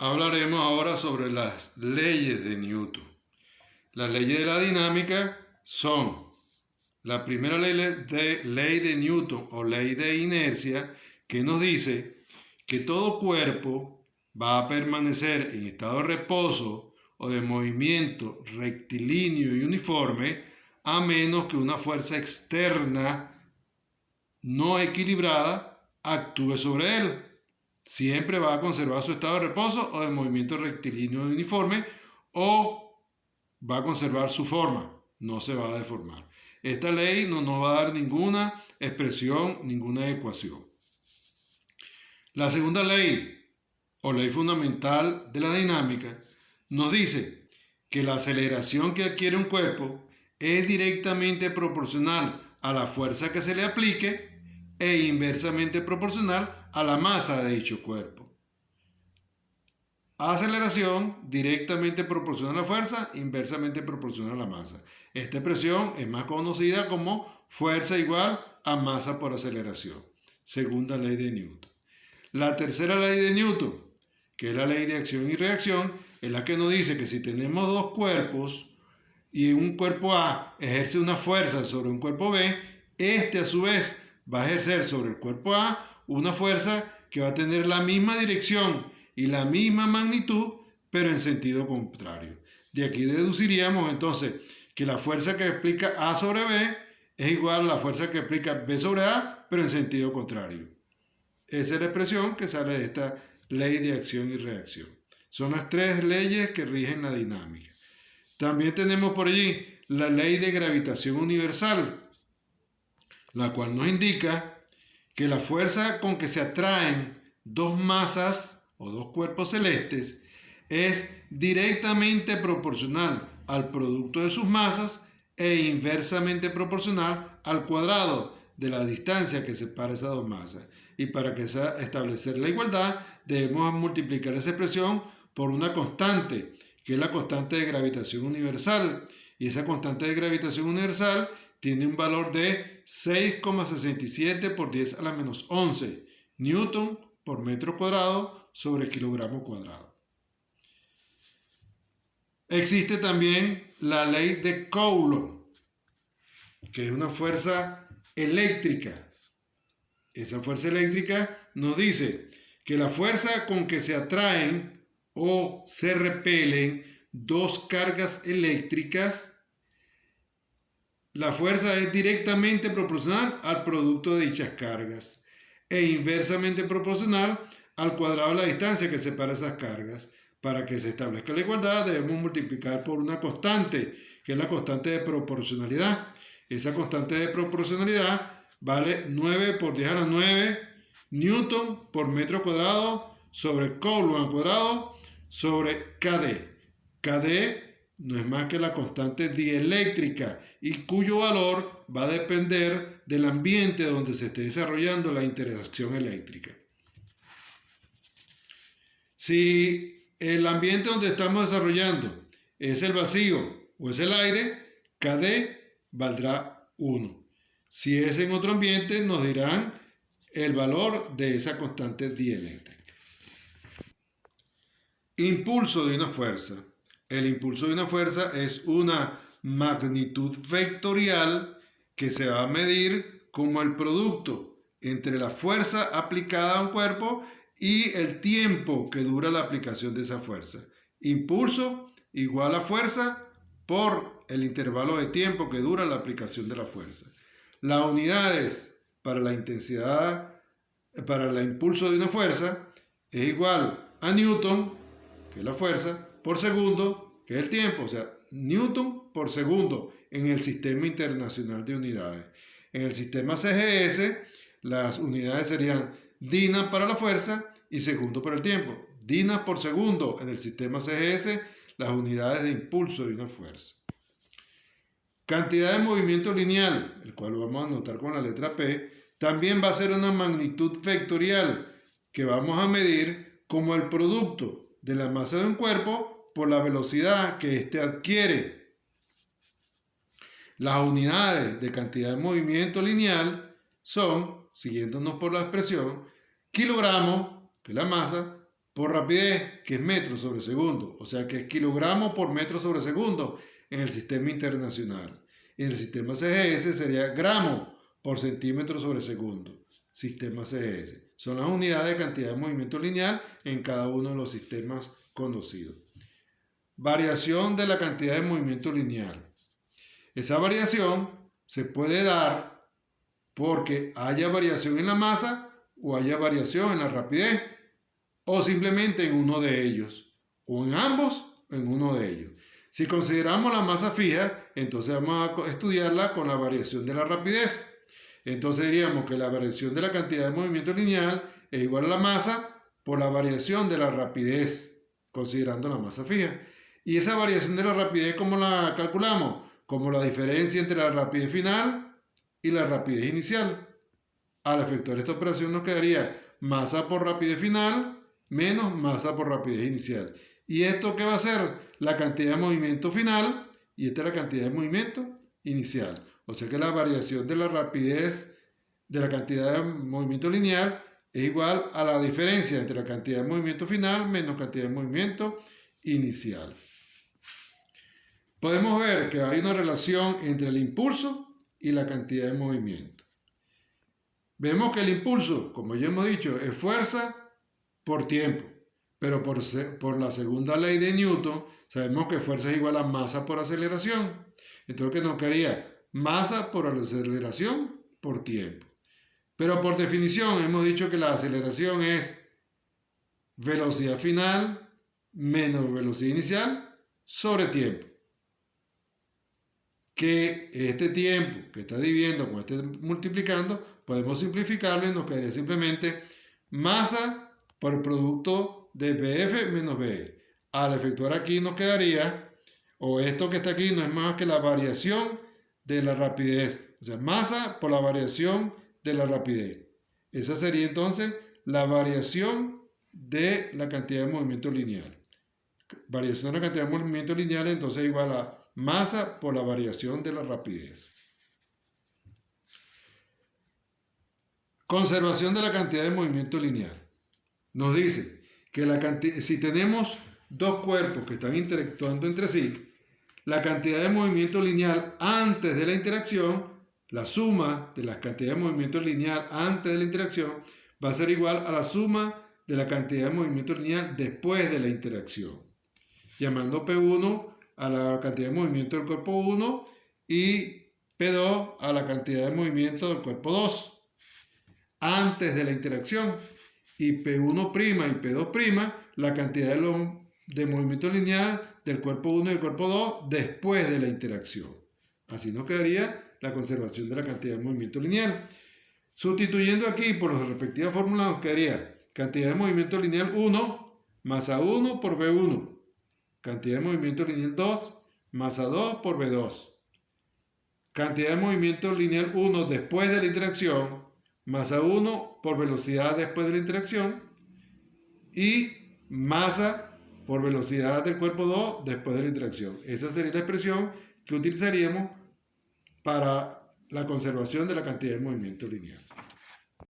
Hablaremos ahora sobre las leyes de Newton. Las leyes de la dinámica son la primera ley de Newton o ley de inercia, que nos dice que todo cuerpo va a permanecer en estado de reposo o de movimiento rectilíneo y uniforme a menos que una fuerza externa no equilibrada actúe sobre él. Siempre va a conservar su estado de reposo o de movimiento rectilíneo y uniforme, o va a conservar su forma, no se va a deformar. Esta ley no nos va a dar ninguna expresión, ninguna ecuación. La segunda ley, o ley fundamental de la dinámica, nos dice que la aceleración que adquiere un cuerpo es directamente proporcional a la fuerza que se le aplique e inversamente proporcional a la masa de dicho cuerpo. Aceleración directamente proporcional a la fuerza, inversamente proporcional a la masa. Esta expresión es más conocida como fuerza igual a masa por aceleración. Segunda ley de Newton. La tercera ley de Newton, que es la ley de acción y reacción, es la que nos dice que si tenemos dos cuerpos y un cuerpo A ejerce una fuerza sobre un cuerpo B, este a su vez va a ejercer sobre el cuerpo A una fuerza que va a tener la misma dirección y la misma magnitud, pero en sentido contrario. De aquí deduciríamos entonces que la fuerza que explica A sobre B es igual a la fuerza que explica B sobre A, pero en sentido contrario. Esa es la expresión que sale de esta ley de acción y reacción. Son las tres leyes que rigen la dinámica. También tenemos por allí la ley de gravitación universal, la cual nos indica que la fuerza con que se atraen dos masas o dos cuerpos celestes es directamente proporcional al producto de sus masas e inversamente proporcional al cuadrado de la distancia que separa esas dos masas. Y para que establecer la igualdad debemos multiplicar esa expresión por una constante, que es la constante de gravitación universal. Y esa constante de gravitación universal tiene un valor de 6,67 por 10 a la menos 11 newton por metro cuadrado sobre kilogramo cuadrado. Existe también la ley de Coulomb, que es una fuerza eléctrica. Esa fuerza eléctrica nos dice que la fuerza con que se atraen o se repelen dos cargas eléctricas, la fuerza es directamente proporcional al producto de dichas cargas e inversamente proporcional al cuadrado de la distancia que separa esas cargas. Para que se establezca la igualdad debemos multiplicar por una constante, que es la constante de proporcionalidad. Esa constante de proporcionalidad vale 9 por 10 a la 9 newton por metro cuadrado sobre Coulomb al cuadrado sobre KD. KD no es más que la constante dieléctrica y cuyo valor va a depender del ambiente donde se esté desarrollando la interacción eléctrica. Si el ambiente donde estamos desarrollando es el vacío o es el aire, KD valdrá 1. Si es en otro ambiente, nos dirán el valor de esa constante dieléctrica. Impulso de una fuerza. El impulso de una fuerza es una magnitud vectorial que se va a medir como el producto entre la fuerza aplicada a un cuerpo y el tiempo que dura la aplicación de esa fuerza. Impulso igual a fuerza por el intervalo de tiempo que dura la aplicación de la fuerza. Las unidades para la intensidad, para el impulso de una fuerza, es igual a newton, que es la fuerza, por segundo, que es el tiempo, o sea, newton por segundo en el Sistema Internacional de Unidades. En el sistema CGS, las unidades serían dinas para la fuerza y segundo para el tiempo. Dinas por segundo en el sistema CGS, las unidades de impulso de una fuerza. Cantidad de movimiento lineal, el cual vamos a anotar con la letra P, también va a ser una magnitud vectorial que vamos a medir como el producto de la masa de un cuerpo por la velocidad que éste adquiere. Las unidades de cantidad de movimiento lineal son, siguiéndonos por la expresión, kilogramos, que es la masa, por rapidez, que es metros sobre segundo, o sea que es kilogramos por metro sobre segundo en el sistema internacional. En el sistema CGS sería gramos por centímetro sobre segundo, sistema CGS. Son las unidades de cantidad de movimiento lineal en cada uno de los sistemas conocidos. Variación de la cantidad de movimiento lineal. Esa variación se puede dar porque haya variación en la masa o haya variación en la rapidez, o simplemente en uno de ellos, o en ambos, en uno de ellos. Si consideramos la masa fija, entonces vamos a estudiarla con la variación de la rapidez. Entonces diríamos que la variación de la cantidad de movimiento lineal es igual a la masa por la variación de la rapidez, considerando la masa fija. Y esa variación de la rapidez, ¿cómo la calculamos? Como la diferencia entre la rapidez final y la rapidez inicial. Al efectuar esta operación nos quedaría masa por rapidez final menos masa por rapidez inicial. ¿Y esto qué va a ser? La cantidad de movimiento final, y esta es la cantidad de movimiento inicial. O sea que la variación de la rapidez de la cantidad de movimiento lineal es igual a la diferencia entre la cantidad de movimiento final menos cantidad de movimiento inicial. Podemos ver que hay una relación entre el impulso y la cantidad de movimiento. Vemos que el impulso, como ya hemos dicho, es fuerza por tiempo, pero por la segunda ley de Newton sabemos que fuerza es igual a masa por aceleración. Entonces, ¿qué nos quedaría? Masa por aceleración por tiempo. Pero por definición hemos dicho que la aceleración es velocidad final menos velocidad inicial sobre tiempo. Que este tiempo que está dividiendo con este multiplicando, podemos simplificarlo y nos quedaría simplemente masa por el producto de BF menos BE. Al efectuar aquí nos quedaría, o esto que está aquí no es más que la variación de la rapidez, o sea, masa por la variación de la rapidez. Esa sería entonces la variación de la cantidad de movimiento lineal. Variación de la cantidad de movimiento lineal entonces es igual a masa por la variación de la rapidez. Conservación de la cantidad de movimiento lineal. Nos dice que si tenemos dos cuerpos que están interactuando entre sí, la cantidad de movimiento lineal antes de la interacción, la suma de las cantidades de movimiento lineal antes de la interacción, va a ser igual a la suma de la cantidad de movimiento lineal después de la interacción. Llamando P1 a la cantidad de movimiento del cuerpo 1 y P2 a la cantidad de movimiento del cuerpo 2 antes de la interacción, y P1' y P2' la cantidad de movimiento lineal del cuerpo 1 y del cuerpo 2 después de la interacción. Así nos quedaría la conservación de la cantidad de movimiento lineal. Sustituyendo aquí por las respectivas fórmulas nos quedaría cantidad de movimiento lineal 1 masa 1 por V1, cantidad de movimiento lineal 2 masa 2 por V2, cantidad de movimiento lineal 1 después de la interacción masa 1 por velocidad después de la interacción y masa por velocidad del cuerpo 2 después de la interacción. Esa sería la expresión que utilizaríamos para la conservación de la cantidad de movimiento lineal.